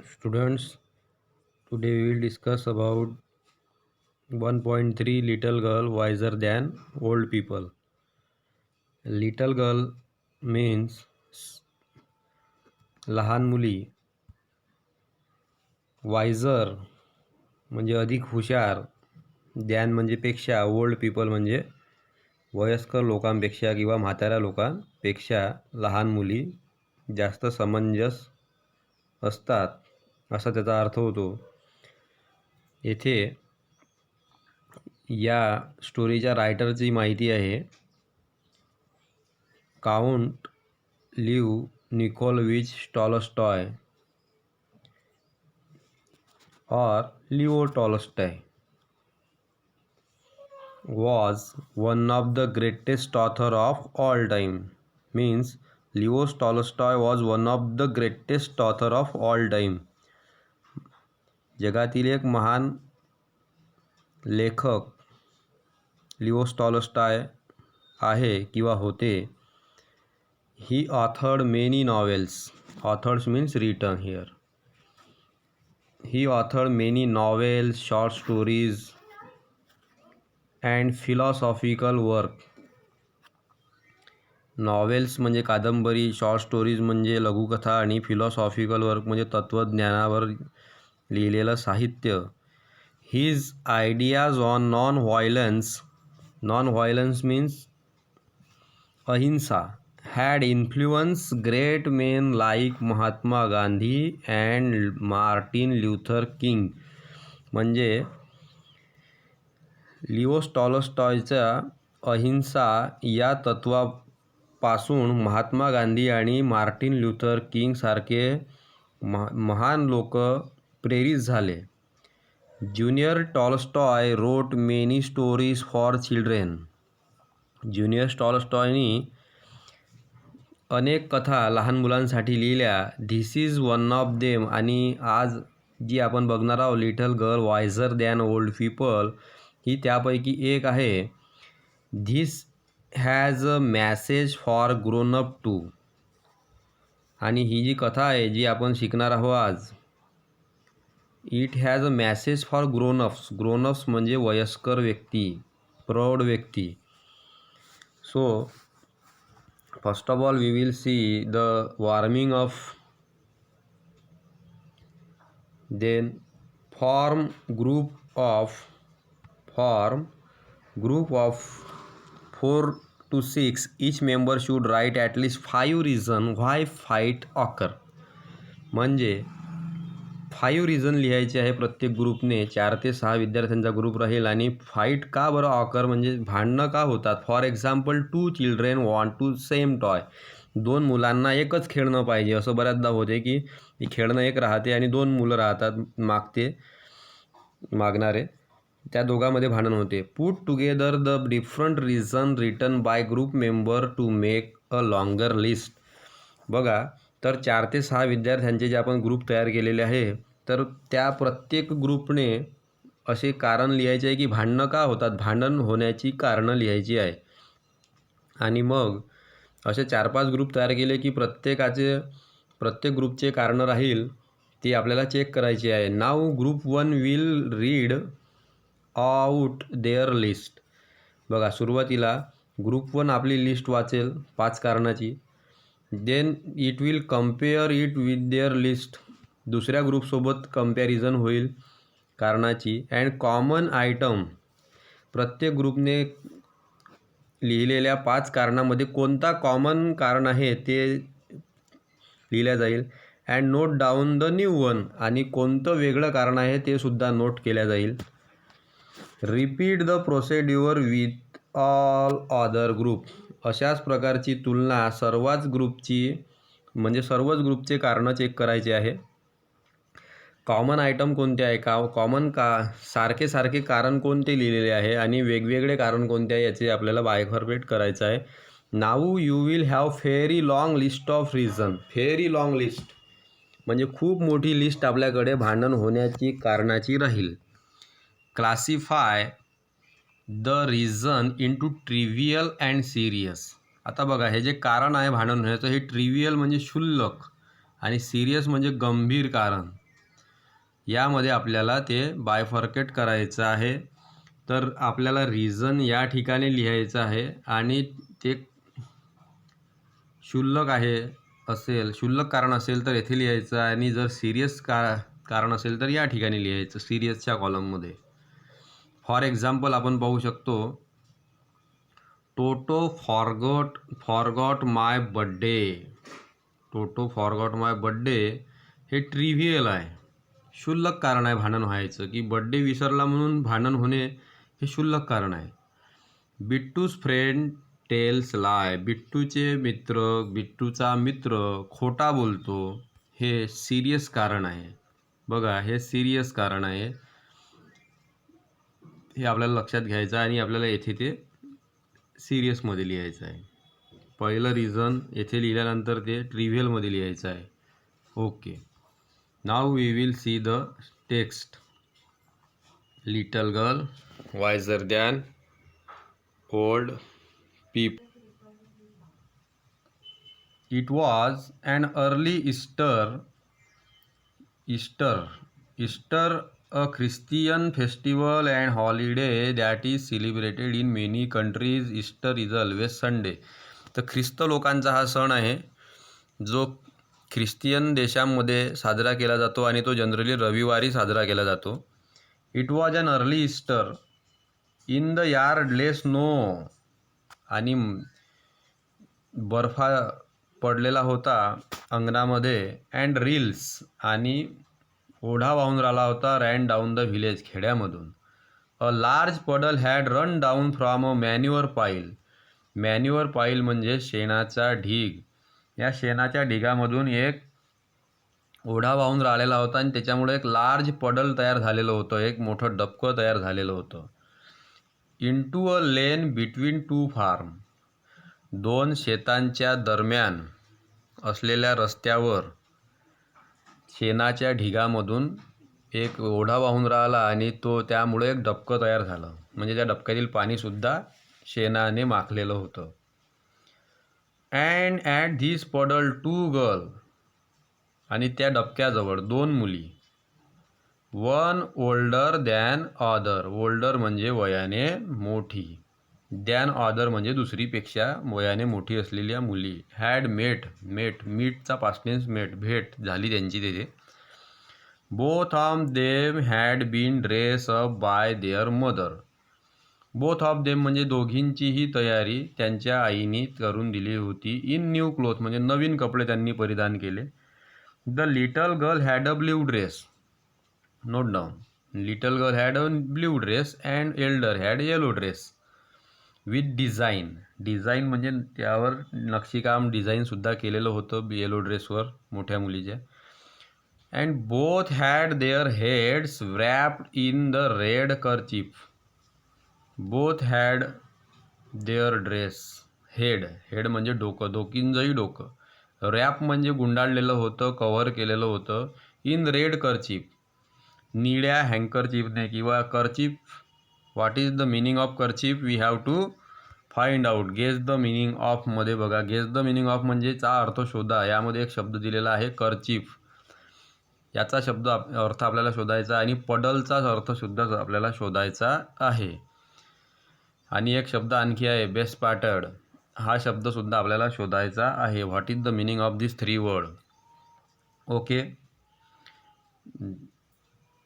Students, today we will discuss about 1.3 little girl wiser than old people. Little girl means लहान मुली. वायझर म्हणजे अधिक हुशार. दॅन म्हणजे पेक्षा. ओल्ड पीपल म्हणजे वयस्कर लोकांपेक्षा किंवा म्हाताऱ्या लोकांपेक्षा लहान मुली जास्त समंजस असतात असा त्याचा अर्थ होतो. येथे या स्टोरीच्या रायटरची माहिती आहे. Count Lev Nikolayevich Tolstoy or Leo Tolstoy was one of the greatest author of all time. Means Leo Tolstoy was one of the greatest author of all time. जगातील एक महान लेखक लिओ टॉलस्टॉय आहे किंवा होते. He authored many novels. Authors means written here. He authored many novels, short stories, and philosophical work. Novels म्हणजे कादंबरी, short stories म्हणजे लघुकथा आणि फिलॉसॉफिकल वर्क म्हणजे तत्त्वज्ञानावर लिहिलेलं साहित्य. His ideas on non violence means अहिंसा had influenced great men like Mahatma Gandhi and Martin Luther king. म्हणजे लिओ टॉलस्टॉयच्या अहिंसा या तत्वापासून महात्मा गांधी आणि मार्टिन ल्यूथर किंग सारखे महान लोक प्रेरित झाले. Junior Tolstoy wrote many stories for children. Junior टॉलस्टॉयनी अनेक कथा लहान मुलांसाठी लिहिल्या. This is one of them. आणि आज जी आपण बघणार आहोत little girl wiser than old people ही त्यापैकी एक आहे. This has a message for grown up too. आणि ही जी कथा आहे जी आपण शिकणार आहोत आज, it has a message for grown-ups. Grown-ups म्हणजे वयस्कर व्यक्ती, प्रौढ व्यक्ती. So first of all we will see the warming of, then form group of 4 to 6. each member should write at least 5 reasons why fight occur. म्हणजे 5 reason लिहायचे आहे प्रत्येक ग्रुपने. 4 ते 6 विद्यार्थ्यांचा ग्रुप राहील आणि फाईट का बरं ऑकर म्हणजे भांडणं का होतात. For example 2 children want to same toy. 2 मुलांना एकच खेळणं पाहिजे. असं बऱ्याचदा होते की खेळणं एक राहते आणि 2 मुलं राहतात मागणारे. त्या दोघांमध्ये भांडण होते. Put together the different reason written by group member to make a longer list. बघा, तर 4 ते 6 विद्यार्थ्यांचे जे आपण ग्रुप तयार केलेले आहे तर त्या प्रत्येक ग्रुपने असे कारण लिहायचे आहे की भांडणं का होतात, भांडण होण्याची कारणं लिहायची आहे. आणि मग असे 4-5 ग्रुप तयार केले की प्रत्येक ग्रुपचे कारणं राहील ती आपल्याला चेक करायची आहे. Now group 1 will read out their list. बघा, सुरुवातीला ग्रुप 1 आपली लिस्ट वाचेल 5 कारणाची. Then it will compare it with their list. दुसऱ्या ग्रुपसोबत कम्पॅरिझन होईल कारणाची. And common item. प्रत्येक ग्रुपने लिहिलेल्या 5 कारणामध्ये कोणता कॉमन कारण आहे ते लिहिल्या जाईल. And note down the new one. आणि कोणतं वेगळं कारण आहे ते सुद्धा नोट केल्या जाईल. Repeat the procedure with all other group. अशाच प्रकारची तुलना सर्वच ग्रुपचे कारणं चेक करायचे आहे. कॉमन आयटम कोणते आहे, कॉमन सारखे कारण कोणते लिहिलेले आहे आणि वेगवेगळे कारण कोणते आहे याचे आपल्याला बायफर्केट करायचं आहे. Now you will have very long list of reason. Very long list म्हणजे खूप मोठी लिस्ट आपल्याकडे भांडण होण्याची कारणाची राहील. Classify the reason into trivial and serious. आता बघा, हे जे कारण आहे भांडण होण्याचं हे ट्रिव्हियल म्हणजे क्षुल्लक आणि सिरियस म्हणजे गंभीर कारण. यामध्ये आपल्याला ते बायफर्केट करायचं आहे. तर आपल्याला रिझन या ठिकाणी लिहायचं आहे आणि ते क्षुल्लक कारण असेल तर येथे लिहायचं आणि जर सिरियस कारण असेल तर या ठिकाणी लिहायचं सिरियसच्या कॉलममध्ये. फॉर एक्झाम्पल आपण पाहू शकतो, टोटो फॉरगॉट माय बड्डे. टोटो फॉरगॉट माय बड्डे हे ट्रिव्हियल आहे, क्षुल्लक कारण आहे भांडण व्हायचं, की बड्डे विसरला म्हणून भांडण होणे हे क्षुल्लक कारण आहे. बिट्टूज फ्रेंड टेल्स लाय. बिट्टूचा मित्र खोटा बोलतो, हे सिरियस कारण आहे. बघा, हे सिरियस कारण आहे, हे आपल्याला लक्षात घ्यायचं आणि आपल्याला येथे ते सिरियसमध्ये लिहायचं आहे. पहिलं रिझन येथे लिहिल्यानंतर ते ट्रिव्हियलमध्ये लिहायचं आहे. Okay, now we will see the text. Little girl wiser than old people. It was an early Easter, a Christian festival and holiday that is celebrated in many countries. Easter is always Sunday. तर ख्रिस्त लोकांचा हा सण आहे जो Christian देशांमध्ये साजरा केला जातो आणि तो जनरली रविवारी साजरा केला जातो. It was an early Easter in the yard lay snow. आणि बर्फा पडलेला होता अंगणामध्ये. अँड रील्स, आणि ओढा वाहून राहिला होता रॅन डाऊन द व्हिलेज, खेड्यामधून. A large puddle had run down from a manure pile. Manure pile म्हणजे शेणाचा ढीग. या शेणाच्या ढिगामधून एक ओढा वाहून राहिलेला होता आणि त्याच्यामुळे एक लार्ज पडल तयार झालेलं होतं, एक मोठं डबकं तयार झालेलं होतं. Into a lane between two farm. दोन शेतांच्या दरम्यान असलेल्या रस्त्यावर शेणाच्या ढिगामधून एक ओढा वाहून राहिला आणि त्यामुळे एक डबकं तयार झालं, म्हणजे त्या डबक्यातील पाणीसुद्धा शेणाने माखलेलं होतं. अँड ॲट धिस पडल टू गर्ल. आणि त्या डबक्याजवळ दोन मुली. One older than other. Older म्हणजे वयाने मोठी, दॅन अदर म्हणजे दुसरीपेक्षा वयाने मोठी असलेल्या मुली. हॅड मीटचा पास्ट टेन्स भेट झाली त्यांची तिथे. Both of them had been dress up by their mother. Both of them म्हणजे दोघींचीही तयारी त्यांच्या आईने करून दिली होती. इन न्यू क्लोथ म्हणजे नवीन कपडे त्यांनी परिधान केले. The little girl had a blue dress. Note down. Little girl had a blue dress and Elder had yellow dress with design म्हणजे त्यावर नक्षीकाम डिझाईनसुद्धा केलेलं होतं येलो ड्रेसवर मोठ्या मुलीच्या. And both had their heads wrapped in the red kerchief. Both had their dress. Head म्हणजे डोकं, दोघींचंही डोकं. रॅप म्हणजे गुंडाळलेलं होतं, कव्हर केलेलं होतं. इन रेड कर्चीफ, निळ्या हँकरचीफने किंवा kerchief. What is the meaning of kerchief? We have to find out. Guess the meaning ऑफमध्ये बघा, गेस द मिनिंग ऑफ म्हणजे चा अर्थ शोधा. यामध्ये एक शब्द दिलेला आहे कर्चीफ, याचा अर्थ आपल्याला शोधायचा आणि पडलचा अर्थसुद्धा आपल्याला शोधायचा आहे. आणि एक शब्द आणखी आहे बेस्ट पार्टेड, हा शब्दसुद्धा आपल्याला शोधायचा आहे. What is the meaning of this 3 word? Okay,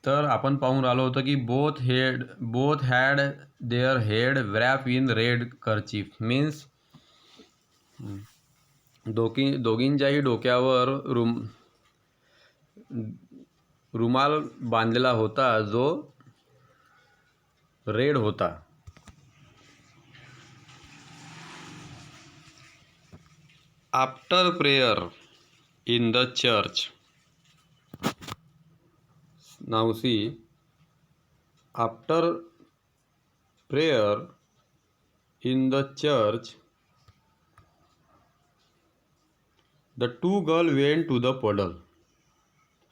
तर आपण पाहून राहिलो होतं की both had their head wrapped in red kerchief means दोघींच्याही डोक्यावर रुमाल बांधलेला होता जो रेड होता. After prayer in the church. Now see, after prayer in the church the two girls went to the puddle.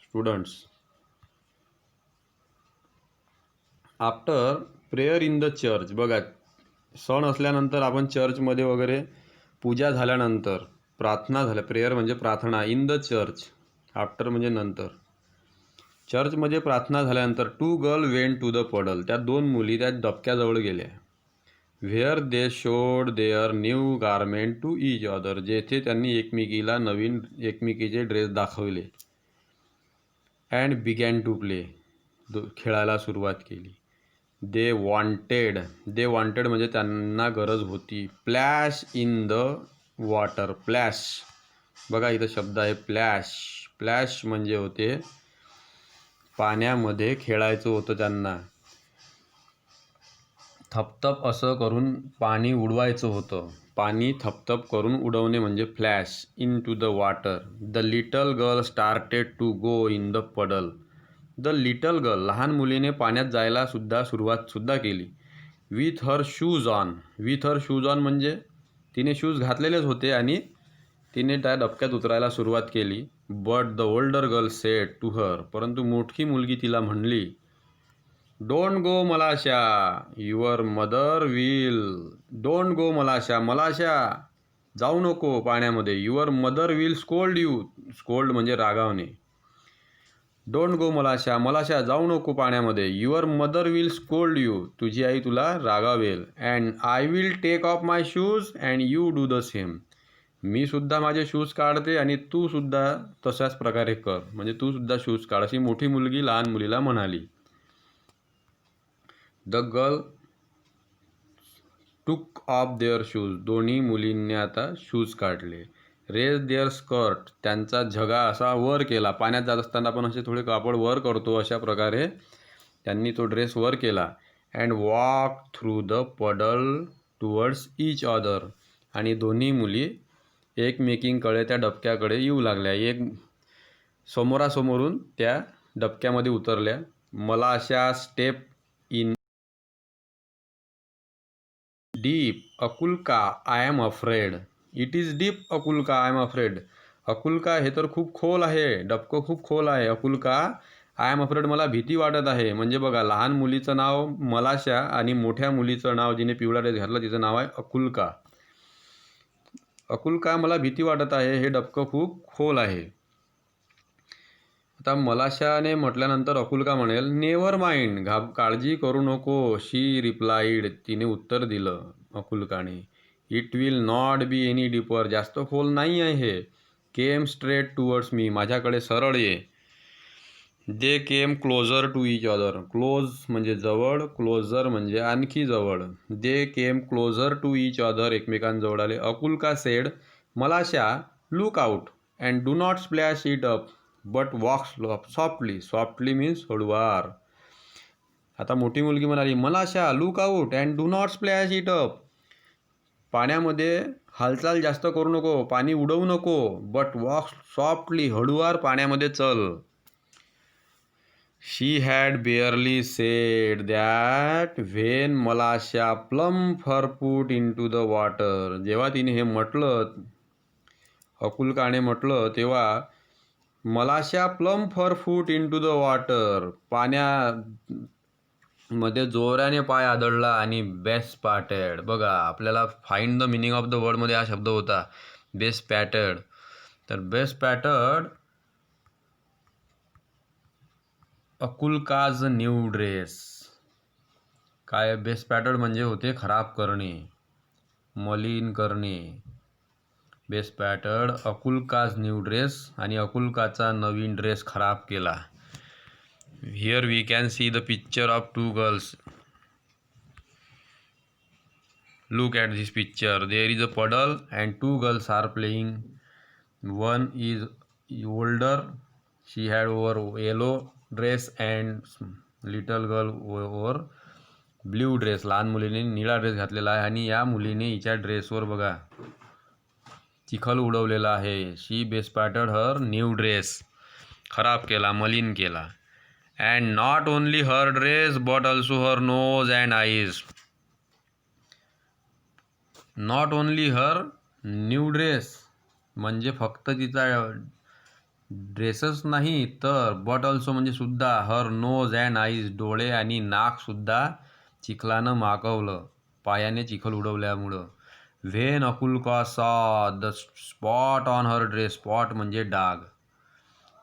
Students, after prayer in the church. बघा, सण असल्यानंतर आपण चर्चमध्ये वगैरे पूजा झाल्यानंतर प्रार्थना झाल्या, प्रेयर म्हणजे प्रार्थना, इन द चर्च, आफ्टर म्हणजे नंतर. चर्चमध्ये प्रार्थना झाल्यानंतर 2 गर्ल वेंट टू द पडल. त्या 2 मुली त्या डबक्याजवळ गेल्या. Where they showed their new garment to each other. जेथे त्यांनी एकमेकीला एकमेकीचे ड्रेस दाखवले. And began to play. खेळायला सुरुवात केली. दे वॉन्टेड म्हणजे त्यांना गरज होती. Splash in the water. Splash बघा इथं शब्द आहे प्लॅश म्हणजे होते पाण्यामध्ये खेळायचं होतं त्यांना. थपथप असं करून पाणी उडवायचं होतं. पाणी थपथप करून उडवणे म्हणजे splash into the water. The little girl started to go in the puddle. The little girl लहान मुलीने पाण्यात जायला सुरुवात केली. विथ हर शूज ऑन म्हणजे तिने शूज घातलेलेच होते आणि तिने त्या डबक्यात उतरायला सुरुवात केली. But the older girl said to her. परंतु मोठी मुलगी तिला म्हणली, don't go Malasha, your mother will. Don't go Malasha जाऊ नको पाण्यामध्ये. Your mother will scold you. Scold म्हणजे रागावणे. डोंट गो मलाशा जाऊ नको पाण्यामध्ये. Your mother will scold you. तुझी आई तुला रागावेल. And I will take off my shoes and you do the same. मी सुद्धा माझे शूज काढते आणि तू सुद्धा तशाच प्रकारे कर. म्हणजे तू सुद्धा शूज काढ, अशी मोठी मुलगी लहान मुलीला म्हणाली. The girl took off their shoes. दोन्ही मुलींनी आता शूज काढले. Raise their skirt. त्यांचा झगा असा वर केला. पाण्यात जात असताना आपण असे थोडे कापड वर करतो, अशा प्रकारे त्यांनी तो ड्रेस वर केला. अँड वॉक थ्रू द पडल टुवर्ड्स ईच अदर. आणि दोन्ही मुली एकमेकींकडे त्या डबक्याकडे येऊ लागल्या. एक समोरासमोरून त्या डबक्यामध्ये उतरल्या. मला अशा step in deep Akulka I am afraid. It is deep Akulka I am afraid. Akulka हे तर खूप खोल आहे, डबकं खूप खोल आहे. अकुल्का आय एम अफ्रेड मला भीती वाटत आहे. म्हणजे बघा, लहान मुलीचं नाव मलाशा आणि मोठ्या मुलीचं नाव, जिने पिवळा ड्रेस घातला, तिचं नाव आहे अकुल्का. अकुल्का मला भीती वाटत आहे, हे डबकं खूप खोल आहे. आता मलाशाने म्हटल्यानंतर अकुल्का म्हणेल, नेवर माइंड, काळजी करू नको. शी रिप्लाइड, तिने उत्तर दिलं अकुल्काने. It will not be any deeper, जास्त खोल नाही आहे हे. केम स्ट्रेट टुवर्ड्स मी, माझ्याकडे सरळ ये. They came closer to each other. Close म्हणजे जवळ, क्लोजर म्हणजे आणखी जवळ. They came closer to each other, एकमेकांजवळ आले. Akulka said, Malasha look out and do not splash it up but walk softly. Softly means हळुवार. आता मोठी मुलगी म्हणाली, Malasha look out and do not splash it up. पाण्यामध्ये हालचाल जास्त करू नको, पाणी उडवू नको. बट वॉक सॉफ्टली, हळुवार पाण्यामध्ये चल. She had barely said that when Malasha plump her foot into the water. जेव्हा तिने हे म्हटलं, अकुल्काने म्हटलं, तेव्हा Malasha plump her foot into the water, पाण्यामध्ये जोराने पाय आदळला. आणि बेस्ट स्पॉटेड. बघा, आपल्याला find the meaning of the वर्डमध्ये हा शब्द होता बेस्ट स्पॅटर्ड. तर bespattered Akulka's new dress. काय बेस्ट स्पॅटर्ड म्हणजे होते खराब करणे, मलिन करणे. Bespattered Akulka's new dress, आणि अकुल्काचा नवीन ड्रेस खराब केला. Here we can see the picture of 2 girls. Look at this picture. There is a puddle and 2 girls are playing. One is older. She had over yellow dress and little girl over blue dress. लहान मुलीने निळा dress घातलेला आहे आणि या मुलीने हिच्या ड्रेसवर बघा चिखल उडवलेला आहे. शी बेस्पॅटर्ड हर न्यू ड्रेस. खराब केला, मलिन केला. And not only her dress but also her nose and eyes. Not only her new dress म्हणजे फक्त तिचा ड्रेसच नाही, तर बट ऑल्सो म्हणजे सुद्धा, हर नोज अँड आईज, डोळे आणि नाकसुद्धा चिखलानं माकवलं, पायाने चिखल उडवल्यामुळं. व्हेन अकुल्का सॉ the spot on her dress. Spot म्हणजे डाग.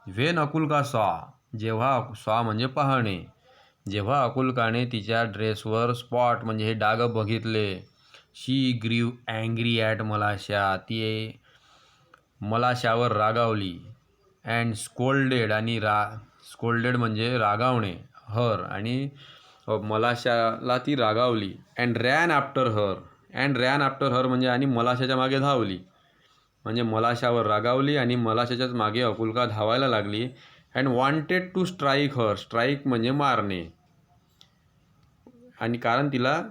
व्हेन अकुल्का सॉ जेव्हा सॉ म्हणजे पाहणे. जेव्हा अकुल्काने तिच्या ड्रेसवर स्पॉट म्हणजे हे डाग बघितले, शी ग्रीव अँग्री ॲट मलाशा, ती मलाशावर रागावली. अँड स्कोल्डेड आणि स्कोल्डेड म्हणजे रागावणे, हर, आणि मलाशाला ती रागावली. अँड रॅन आफ्टर हर म्हणजे आणि मलाशाच्या मागे धावली. म्हणजे मलाशावर रागावली आणि मलाशाच्याच मागे अकुल्का धावायला लागली. अँड वॉन्टेड टू स्ट्राईक म्हणजे मारणे. आणि कारण तिला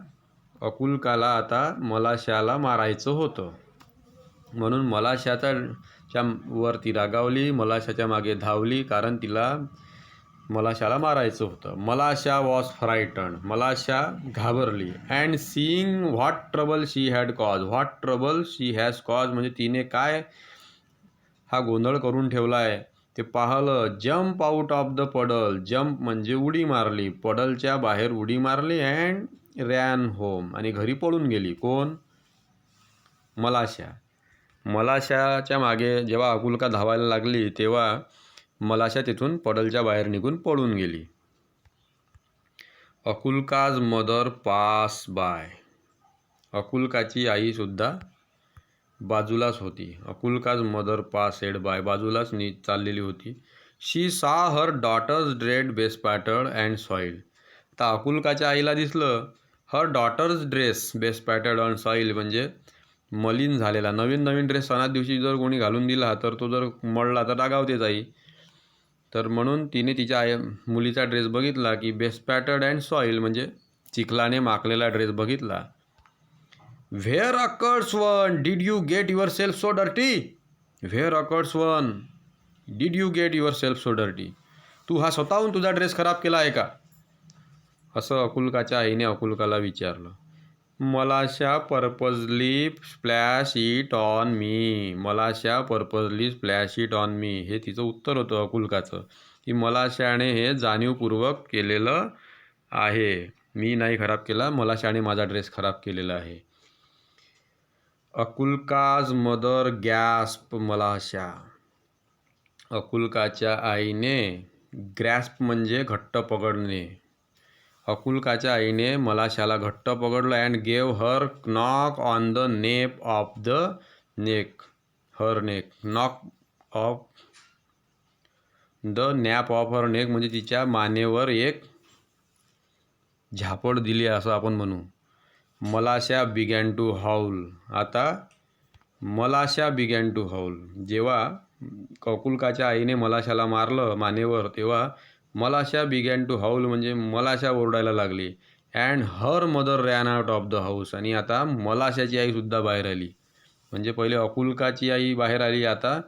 अकुल्काला आता मलाशाला मारायचं होतं, म्हणून मलाशाच्या वरती रागावली, मलाशाच्या मागे धावली, कारण तिला मलाशाला मारायचं होतं. मलाशा वॉज फ्रायटन्ड, मलाशा घाबरली. And seeing what trouble she has cause म्हणजे तिने काय हा गोंधळ करून ठेवला आहे ते पाहिलं. जम्प आउट ऑफ द पडल, जम्प म्हणजे उडी मारली, पडलच्या बाहेर उडी मारली. अँड रॅन होम आणि घरी पळून गेली. कोण? मलाशा. मलाशाच्या मागे जेव्हा अकुल्का धावायला लागली तेव्हा मलाशा तिथून पडलच्या बाहेर निघून पळून गेली. अकुल्काज मदर पास बाय, अकुल्काची आईसुद्धा बाजूलाच होती. अकुल्काज मदर पासेड बाय, बाजूलाच चाललेली होती. शी सा हर डॉटर्स ड्रेस बेस्पॅटर्ड अँड सॉइल. आता अकुल्काच्या आईला दिसलं हर डॉटर्स ड्रेस बेस्पॅटर्ड अँड सॉइल म्हणजे मलिन झालेला. नवीन ड्रेस सणा दिवशी जर कोणी घालून दिला तर तो जर मळला तर रागावतेच आई. तर म्हणून तिने तिच्या मुलीचा ड्रेस बघितला की बेस्पॅटर्ड अँड सॉइल म्हणजे चिखलाने माखलेला ड्रेस बघितला. Where occurs one, did you get yourself so dirty? Where occurs one, did you get yourself so dirty? तू हा स्वतःहून तुझा ड्रेस खराब केला आहे का? असं अकुल्काच्या आईने अकुल्काला विचारलं. मलाशा purposely splash it on me, मलाशा purposely splash it on me, हे तिचं उत्तर होतं अकुल्काचं, की मलाशाने हे जाणीवपूर्वक केलेलं आहे. मी नाही खराब केला, मलाशाने माझा ड्रेस खराब केलेला आहे. अकुल्काज मदर गॅस्प मलाशा, अकुल्काच्या आईने ग्रॅस्प म्हणजे घट्ट पकडणे. अकुल्काच्या आईने मलाशाला घट्ट पकडलं. And gave her knock on the नेप of the neck, her neck, knock off the nap of her neck म्हणजे तिच्या मानेवर एक झापड दिली असं आपण म्हणू. मलाशा बिगॅन टू हाऊल, आता मलाशा बिगॅन टू हाऊल, जेव्हा अकुल्काच्या आईने मलाशाला मारलं मानेवर तेव्हा मलाशा बिगॅन टू हाऊल म्हणजे मलाशा ओरडायला लागली. And her mother ran out of the house, आणि आता मलाशाची आईसुद्धा बाहेर आली. म्हणजे पहिले अकुल्काची आई बाहेर आली, आता